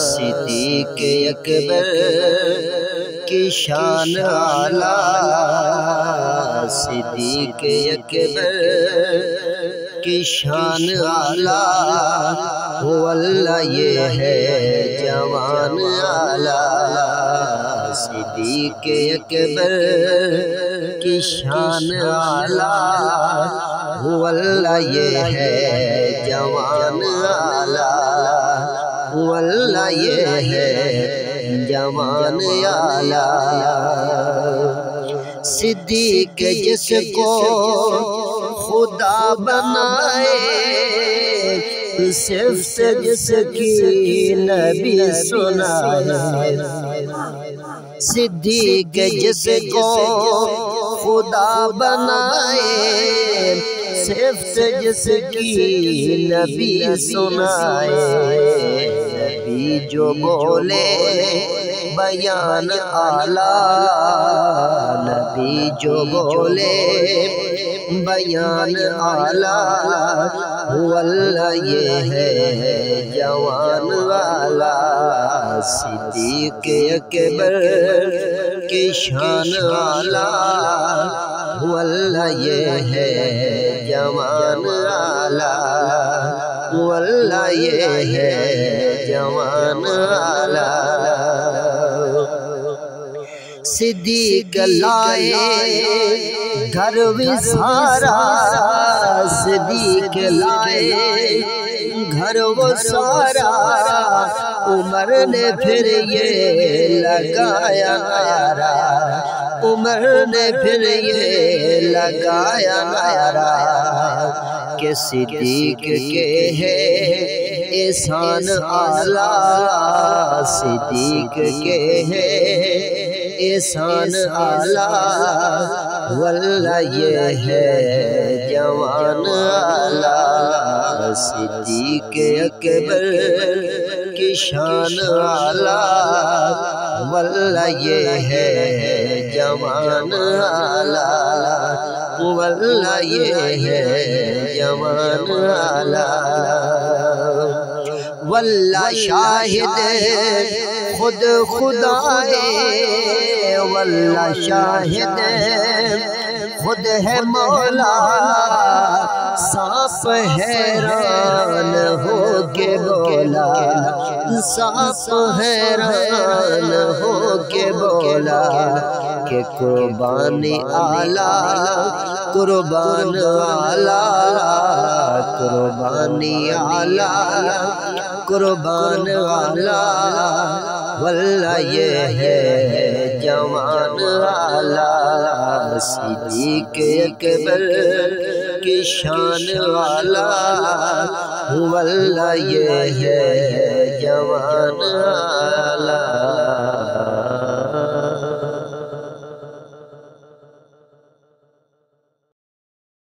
सिद्दीक़ अकबर की शान आला, सिद्दीक़ अकबर की शान आला, वल्लाह ये है जवान आला। सिद्दीक़ अकबर की शान आला, वल्लाह ये है जवान आला, वल्लाह ये है जवान आला। सिद्दीक़ जिसको खुदा बनाए, सिफ़त जिसकी नबी सुनाए। सिद्दीक़ जिसको खुदा बनाए, सिफ़त जिसकी नबी सुनाए। नबी जो बोले बयान आला, नबी जो बोले बयान आला, वल्लाह ये है जवान वाला। सिद्दीक़ अकबर की शान आला, वल्लाह ये है जवान आला, वल्लाह ये है जवान आला। सिद्दीक़ लाए घर विसारा, सिद्दीक़ लाए घर वो सारा। उमर ने फिर ये लगाया नारा, उमर ने फिर ये लगाया नारा कि सिद्दीक़ के है एहसान आला, सिद्दीक़ के है एहसान आला, वल्लाह ये है जवान आला। सिद्दीक़ अकबर की शान आला, वल्लाह ये है जवान आला, वल्लाह ये है जवान आला। वल्लाह शाहिद खुद खुदाए, वल्लाह शाहिद खुद है मौला। सांप हैरान हो के बोला, सांप हैरान हो के बोला कि कुर्बानी आला, कुर्बान आला, कुर्बानी आला, कुर्बान आला, वल्लाह ये है जवान आला। सिद्दीक़ अकबर की शान आला, वल्लाह ये है जवान आला।